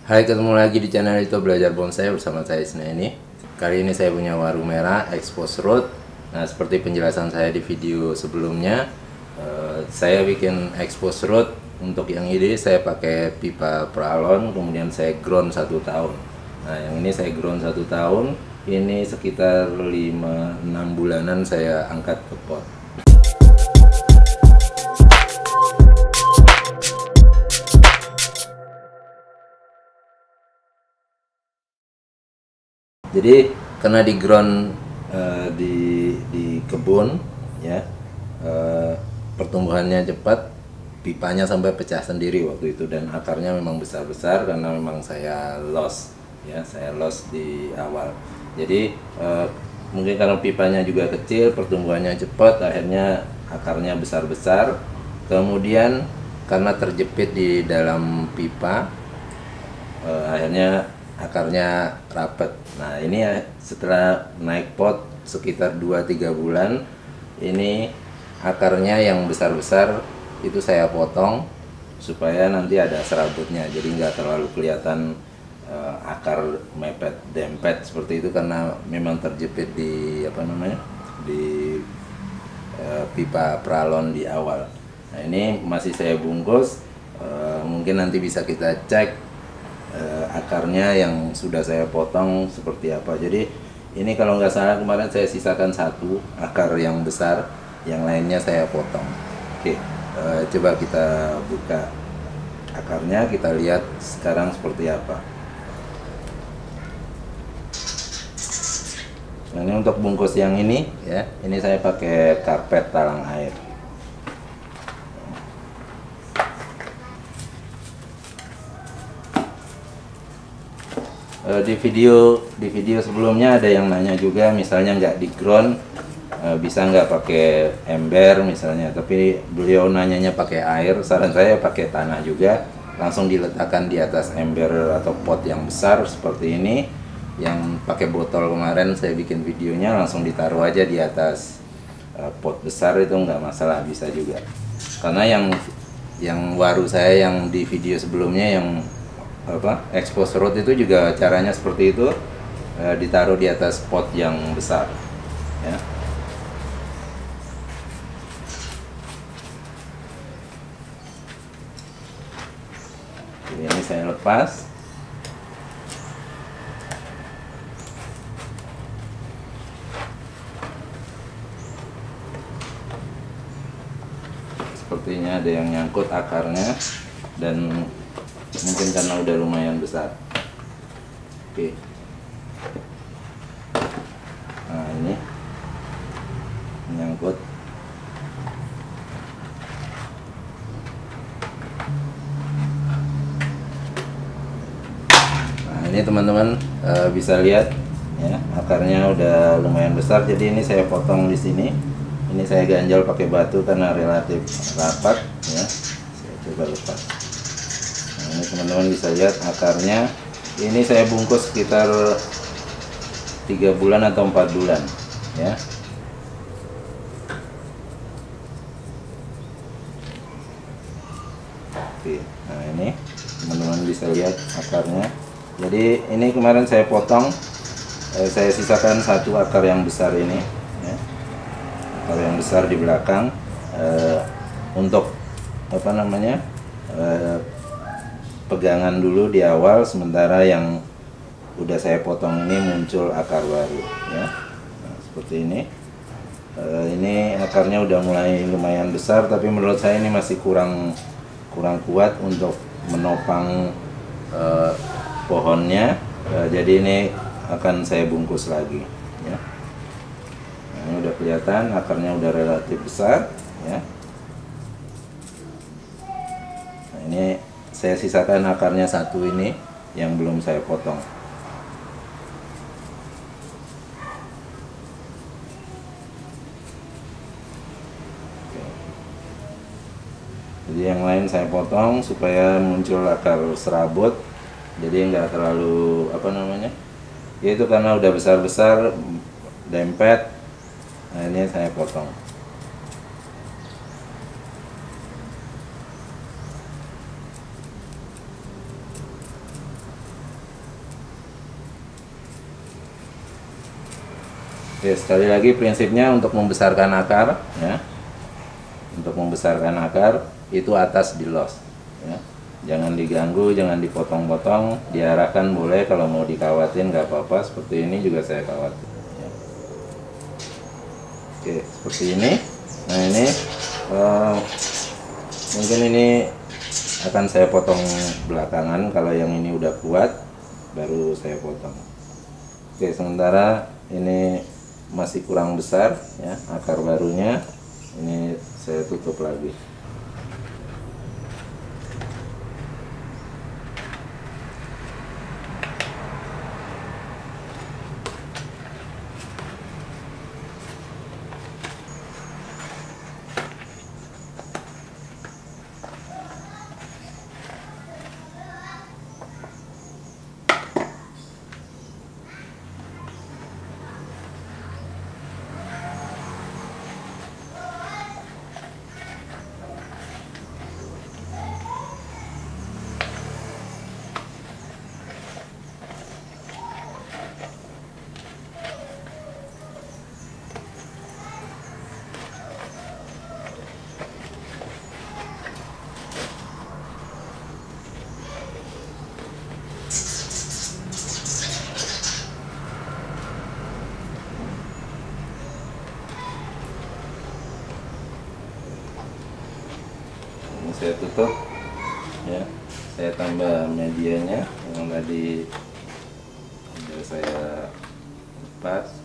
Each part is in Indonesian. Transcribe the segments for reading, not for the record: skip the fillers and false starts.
Hai, ketemu lagi di channel YouTube Belajar Bonsai bersama saya Isna ini. Kali ini saya punya warung merah expose root. Nah, seperti penjelasan saya di video sebelumnya, saya bikin expose root. Untuk yang ini saya pakai pipa pralon, kemudian saya ground 1 tahun. Nah, yang ini saya ground 1 tahun. Ini sekitar 5-6 bulanan saya angkat ke pot. Jadi karena di ground di kebun ya, pertumbuhannya cepat, pipanya sampai pecah sendiri waktu itu, dan akarnya memang besar-besar karena memang saya loss ya, saya loss di awal. Jadi mungkin karena pipanya juga kecil, pertumbuhannya cepat, akhirnya akarnya besar-besar. Kemudian karena terjepit di dalam pipa, akhirnya akarnya rapet. Nah, ini ya, setelah naik pot sekitar 2-3 bulan, ini akarnya yang besar-besar itu saya potong supaya nanti ada serabutnya, jadi nggak terlalu kelihatan akar mepet dempet seperti itu, karena memang terjepit di di pipa pralon di awal. Nah, ini masih saya bungkus, mungkin nanti bisa kita cek akarnya yang sudah saya potong seperti apa. Jadi ini kalau nggak salah kemarin saya sisakan 1 akar yang besar, yang lainnya saya potong. Oke, coba kita buka akarnya, kita lihat sekarang seperti apa. Nah, ini untuk bungkus yang ini ya, ini saya pakai karpet talang air. Di video sebelumnya ada yang nanya juga, misalnya nggak di ground, bisa nggak pakai ember misalnya, tapi beliau nanyanya pakai air. Saran saya pakai tanah juga, langsung diletakkan di atas ember atau pot yang besar seperti ini. Yang pakai botol kemarin saya bikin videonya, langsung ditaruh aja di atas pot besar, itu nggak masalah, bisa juga. Karena yang waru saya yang di video sebelumnya yang expose root itu juga caranya seperti itu, ditaruh di atas pot yang besar ya. Jadi ini saya lepas. Sepertinya ada yang nyangkut akarnya, dan mungkin karena udah lumayan besar. Oke. Nah, ini menyangkut. Nah, ini teman-teman bisa lihat ya, akarnya udah lumayan besar. Jadi ini saya potong di sini. Ini saya ganjal pakai batu karena relatif rapat ya. Saya coba lepas. Ini teman-teman bisa lihat akarnya. Ini saya bungkus sekitar 3 bulan atau 4 bulan ya. Oke, nah ini teman-teman bisa lihat akarnya. Jadi ini kemarin saya potong, saya sisakan 1 akar yang besar ini ya. Akar yang besar di belakang, untuk pegangan dulu di awal, sementara yang udah saya potong ini muncul akar baru ya. Nah, seperti ini. Ini akarnya udah mulai lumayan besar, tapi menurut saya ini masih kurang kuat untuk menopang pohonnya. Jadi ini akan saya bungkus lagi ya. Nah, ini udah kelihatan akarnya udah relatif besar ya. Nah, ini saya sisakan akarnya 1 ini yang belum saya potong. Oke. Jadi yang lain saya potong supaya muncul akar serabut. Jadi nggak terlalu ya, itu karena udah besar-besar dempet. Nah, ini saya potong. Oke, sekali lagi prinsipnya untuk membesarkan akar, ya. Untuk membesarkan akar itu atas di los, ya. Jangan diganggu, jangan dipotong-potong, diarahkan boleh, kalau mau dikawatin nggak apa-apa. Seperti ini juga saya kawatin. Ya. Oke, seperti ini. Nah ini mungkin ini akan saya potong belakangan. Kalau yang ini udah kuat, baru saya potong. Oke, sementara ini masih kurang besar, ya, akar barunya. Ini saya tutup lagi. Ini saya tutup, ya. Saya tambah medianya yang tadi sudah saya lepas.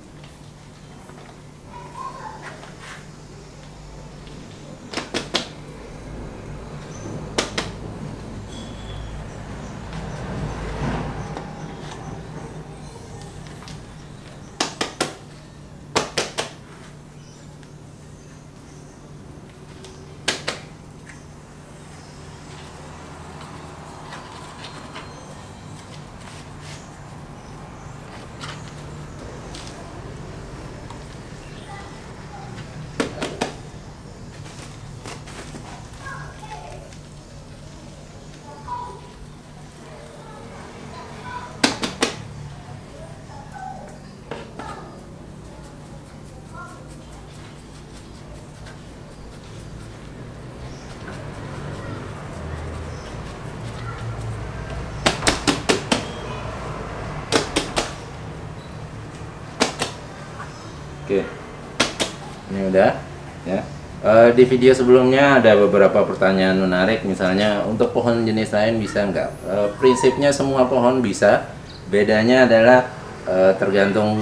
Oke, ini udah, ya. Di video sebelumnya ada beberapa pertanyaan menarik, misalnya untuk pohon jenis lain bisa nggak? Prinsipnya semua pohon bisa, bedanya adalah tergantung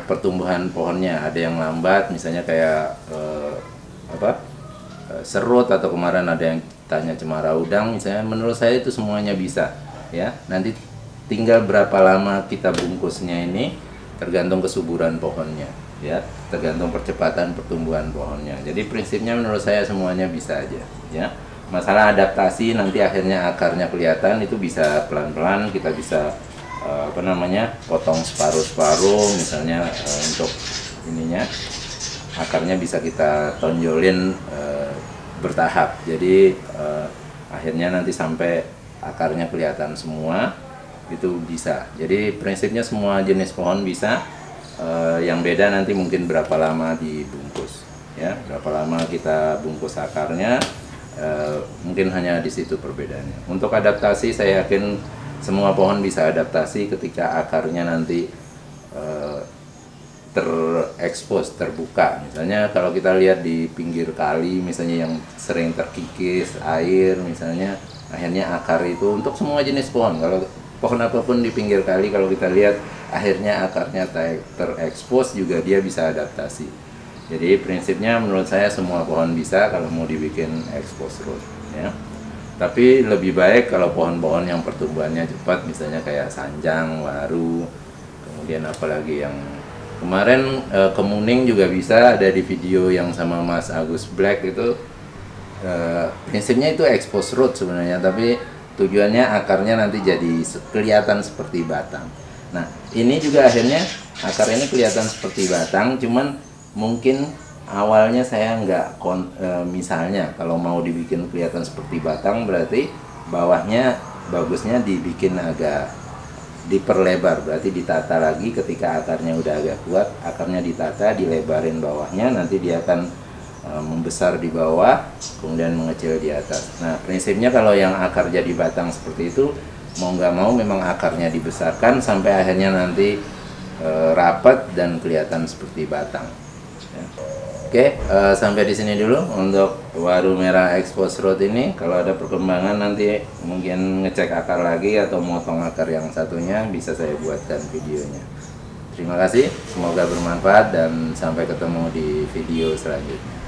pertumbuhan pohonnya. Ada yang lambat, misalnya kayak serut, atau kemarin ada yang tanya cemara udang, misalnya. Menurut saya itu semuanya bisa, ya. Nanti tinggal berapa lama kita bungkusnya, ini tergantung kesuburan pohonnya, ya, tergantung percepatan pertumbuhan pohonnya. Jadi prinsipnya menurut saya semuanya bisa aja, ya. Masalah adaptasi nanti akhirnya akarnya kelihatan, itu bisa pelan-pelan kita bisa potong separuh-separuh, misalnya untuk ininya akarnya bisa kita tonjolin bertahap. Jadi akhirnya nanti sampai akarnya kelihatan semua, itu bisa. Jadi prinsipnya semua jenis pohon bisa. Yang beda nanti mungkin berapa lama dibungkus, ya, berapa lama kita bungkus akarnya, mungkin hanya di situ perbedaannya. Untuk adaptasi saya yakin semua pohon bisa adaptasi ketika akarnya nanti terekspos, terbuka. Misalnya kalau kita lihat di pinggir kali, misalnya yang sering terkikis air, misalnya, akhirnya akar itu untuk semua jenis pohon. Kalau pohon apapun di pinggir kali, kalau kita lihat akhirnya akarnya terekspos juga, dia bisa adaptasi. Jadi prinsipnya menurut saya semua pohon bisa kalau mau dibikin expose root, ya. Tapi lebih baik kalau pohon-pohon yang pertumbuhannya cepat, misalnya kayak sanjang, waru, kemudian apalagi yang kemarin kemuning juga bisa, ada di video yang sama Mas Agus Black itu. Prinsipnya itu expose root sebenarnya, tapi tujuannya akarnya nanti jadi kelihatan seperti batang. Nah, ini juga akhirnya akar ini kelihatan seperti batang, cuman mungkin awalnya saya nggak misalnya kalau mau dibikin kelihatan seperti batang, berarti bawahnya bagusnya dibikin agak diperlebar, berarti ditata lagi. Ketika akarnya udah agak kuat, akarnya ditata, dilebarin bawahnya, nanti dia akan membesar di bawah, kemudian mengecil di atas. Nah, prinsipnya kalau yang akar jadi batang seperti itu, mau nggak mau memang akarnya dibesarkan sampai akhirnya nanti rapat dan kelihatan seperti batang. Ya. Oke, sampai di sini dulu untuk waru merah expose root ini. Kalau ada perkembangan nanti mungkin ngecek akar lagi atau motong akar yang satunya, bisa saya buatkan videonya. Terima kasih, semoga bermanfaat dan sampai ketemu di video selanjutnya.